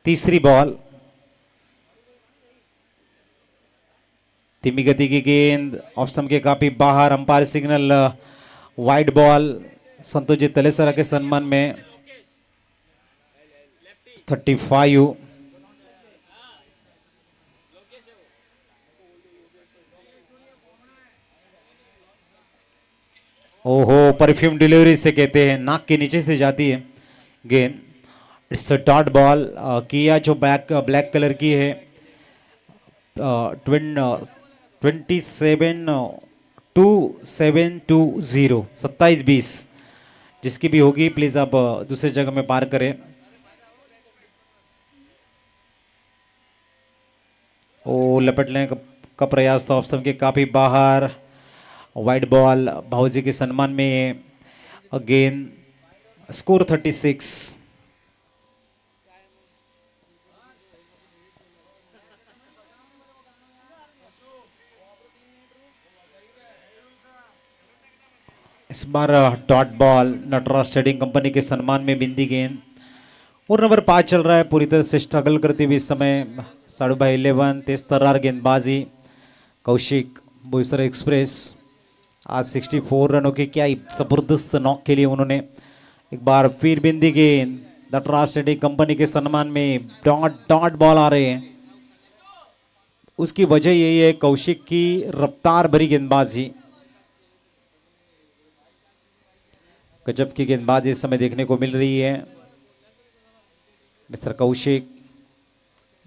तीसरी बॉल। धीमी गति की गेंद ऑफ स्टंप के काफी बाहर, umpire signal wide ball. Santosh ji Talesara के सम्मान में 35। ओहो, परफ्यूम डिलीवरी से कहते हैं, नाक के नीचे से जाती है गेंद। It's a dot ball. किया जो ब्लैक कलर की है, 27-2720 27-20 जिसकी भी होगी प्लीज आप दूसरी जगह में पार करें। ओ लपटने का प्रयास था, ऑप्शन के काफी बाहर, वाइड बॉल भाऊजी के सम्मान में। Again score 36। इस बार dot ball Nataraj trading company के सम्मान में बिंदी गेंद, और नंबर 5 चल रहा है पूरी तरह से स्ट्रगल करते हुए इस समय। 11.5 तेज तर्रार गेंदबाजी कौशिक बोईसर एक्सप्रेस। आज 64 रनों के क्या जबरदस्त नॉक के लिए उन्होंने एक बार फिर बिंदी गेंद नटराज ट्रेडिंग कंपनी के सम्मान में। डॉट बॉल आ रहे हैं, उसकी वजह यही है कौशिक की रफ्तार भरी गेंदबाजी। गजब की गेंदबाजी इस समय देखने को मिल रही है। मिस्टर कौशिक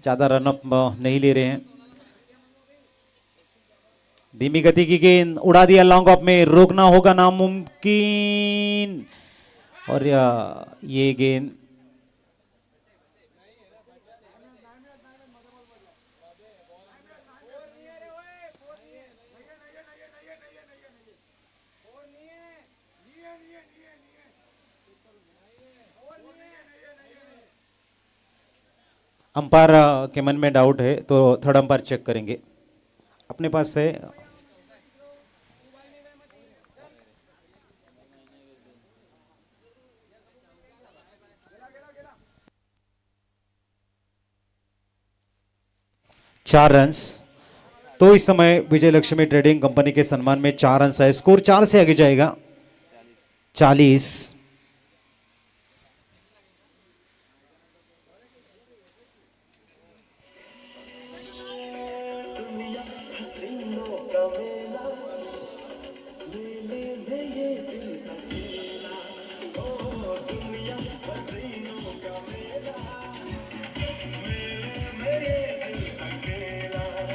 ज़्यादा रनअप नहीं ले रहे हैं। धीमी गति की गेंद उड़ा दिया लॉन्ग ऑफ में, रोकना होगा नामुमकिन। और ये गेंद अंपायर के मन में डाउट है तो थर्ड अंपायर चेक करेंगे। अपने पास है चार रन्स। तो इस समय विजय लक्ष्मी ट्रेडिंग कंपनी के सम्मान में 4 रन है। स्कोर 4 से आगे जाएगा 40।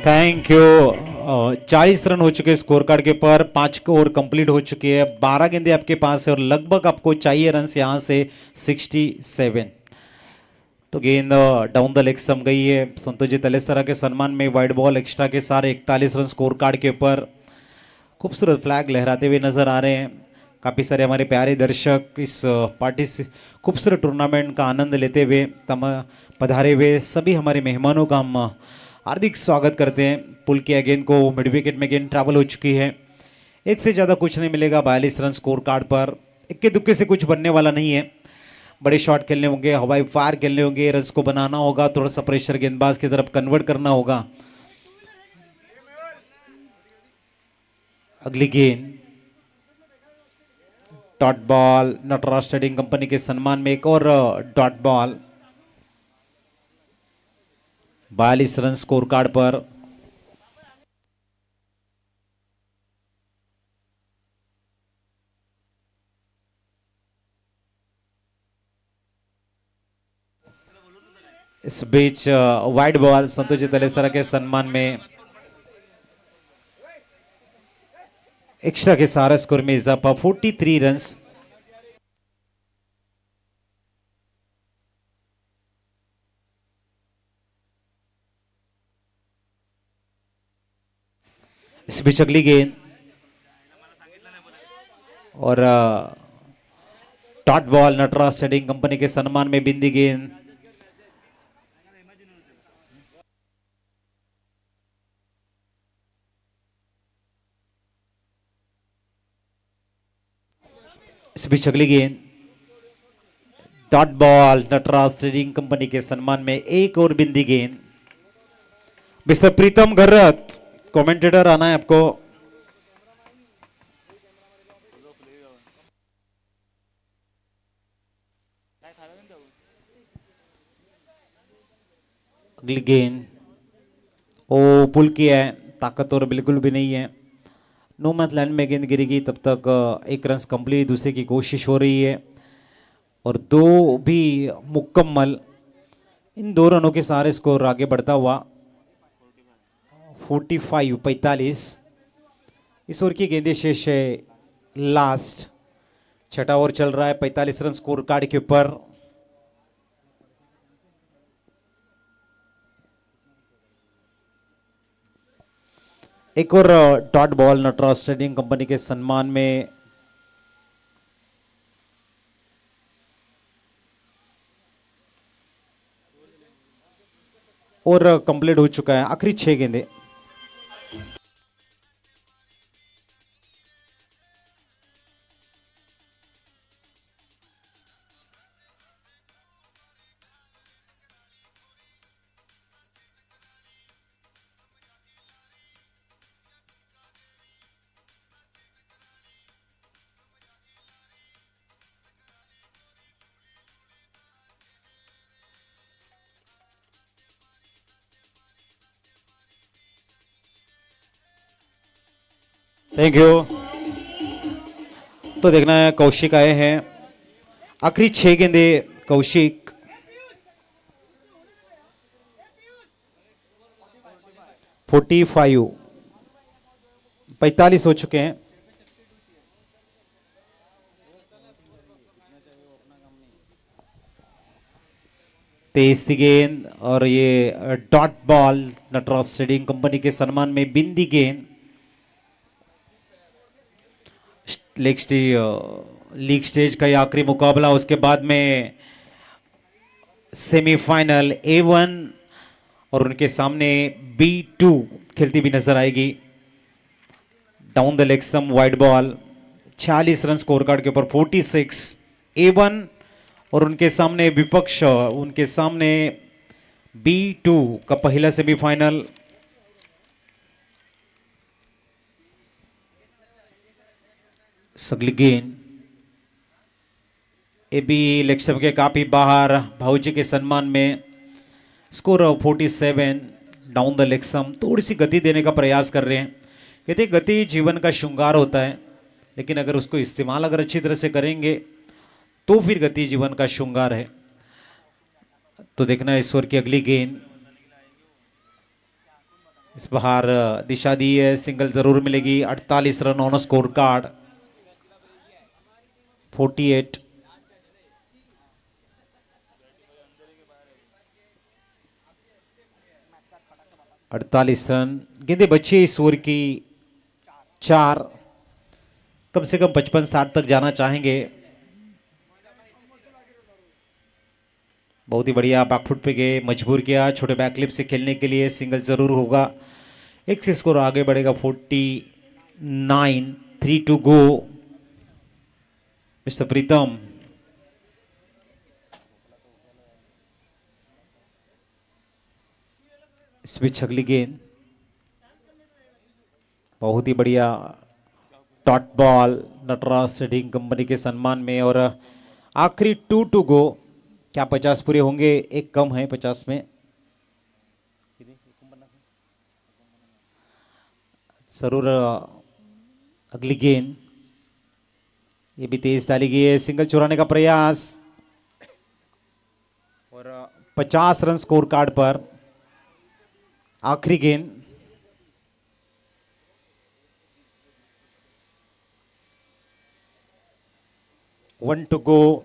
Thank you. 40 रन हो चुके स्कोर कार्ड के पर, 5 ओवर कंप्लीट हो चुकी है, 12 गेंदे आपके पास है और लगभग आपको चाहिए रन यहां से 67। तो गेंद डाउन द लेग सम गई है। संतोष जी तलेसरा के सम्मान में वाइड बॉल एक्स्ट्रा के सारे 41 रन स्कोर कार्ड के ऊपर। खूबसूरत फ्लैग लहराते हुए नजर आ रहे हैं। काफ़ी सारे हमारे प्यारे दर्शक इस पार्टी से खूबसूरत टूर्नामेंट का आनंद लेते हुए पधारे हुए सभी हमारे मेहमानों का हम हार्दिक स्वागत करते हैं। पुल की गेंद को मिड विकेट में गेंद ट्रैवल हो चुकी है। एक से ज़्यादा कुछ नहीं मिलेगा 42 रन स्कोर कार्ड पर। इक्के दुक्के से कुछ बनने वाला नहीं है। बड़े शॉट खेलने होंगे, हवाई फायर खेलने होंगे, रन्स को बनाना होगा, थोड़ा सा प्रेशर गेंदबाज की तरफ कन्वर्ट करना होगा। अगली गेंद dot ball. Nataraj trading company के सम्मान में एक और dot ball. 42 run score card पर। इस बीच वाइड बॉल संतोष जी तलेसरा के सम्मान में एक्स्ट्रा के सारा स्कोर में इजाफा 43 रन्स। इस बीच अगली गेंद और dot ball. Nataraj trading company के सम्मान में बिंदी गेंद। इस बीच अगली गेंद dot ball. Nataraj trading company के सम्मान में एक और बिंदी गेंद। मिस्टर प्रीतम घर्रत कमेंटेटर आना है आपको। अगली गेंद ओ पुल किया है, ताकतवर बिल्कुल भी नहीं है। नो मैच लैंड में गेंद गिरेगी तब तक एक रन कंप्लीट दूसरे की कोशिश हो रही है और 2 भी मुकम्मल। इन 2 रनों के सारे स्कोर आगे बढ़ता हुआ 45। इस ओवर की गेंदे शेष है लास्ट। छठा ओवर चल रहा है, 45 रन स्कोर कार्ड के ऊपर। एक और dot ball Nataraj trading company के सम्मान में। और कंप्लीट हो चुका है आखिरी 6 गेंदे। Thank you. तो देखना है कौशिक आए हैं। आखिरी 6 गेंदे कौशिक। 45 हो चुके हैं। तेज थी गेंद और ये dot ball Nataraj trading company के सम्मान में बिंदी गेंद। लीग स्टेज का ये आखिरी मुकाबला, उसके बाद में सेमीफाइनल A1 और उनके सामने B2 खेलती भी नजर आएगी। Down the leg some wide ball, 46 run score card के ऊपर 46 A1 और उनके सामने विपक्ष, उनके सामने B2 का पहला सेमीफाइनल। सगली गेंद ये भी लेग स्टंप के काफी बाहर, भाऊजी के सम्मान में। स्कोर 47 डाउन द लेग सम। थोड़ी सी गति देने का प्रयास कर रहे हैं। कहते हैं गति जीवन का श्रृंगार होता है, लेकिन अगर उसको इस्तेमाल अगर अच्छी तरह से करेंगे तो फिर गति जीवन का श्रृंगार है। तो देखना ईश्वर की अगली गेंद, इस बाहर दिशा दी है, सिंगल जरूर मिलेगी। 48 run on score card 48। Run गेंदे बच्चे ईश्वर की 4, कम से कम 55-60 तक जाना चाहेंगे। बहुत ही बढ़िया बैकफुट पे गए, मजबूर किया छोटे बैकलिप से खेलने के लिए। सिंगल जरूर होगा, एक से स्कोर आगे बढ़ेगा 49। 3 to go. Mister Pritam switch अगली गेंद, बहुत ही बढ़िया dot ball Nataraj trading company के सम्मान में। और आखिरी 2 टू गो। क्या 50 पूरे होंगे? एक कम है 50 में। जरूर अगली गेंद, ये भी तेज डाली गई है, सिंगल चुराने का प्रयास और 50 रन स्कोर कार्ड पर। आखिरी गेंद, वन टू गो।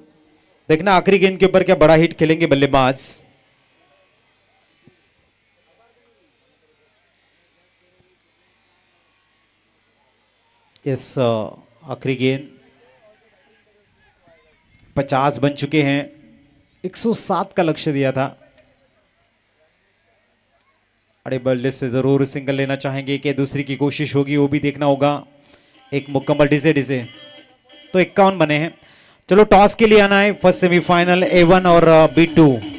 देखना आखिरी गेंद के ऊपर क्या बड़ा हिट खेलेंगे बल्लेबाज। इस आखिरी गेंद 50 बन चुके हैं। 107 का लक्ष्य दिया था। अरे बल्ले से जरूर सिंगल लेना चाहेंगे कि दूसरी की कोशिश होगी, वो भी देखना होगा। एक मुकम्मल डिसे तो 51 बने हैं। चलो टॉस के लिए आना है। फर्स्ट सेमीफाइनल A1 और B2।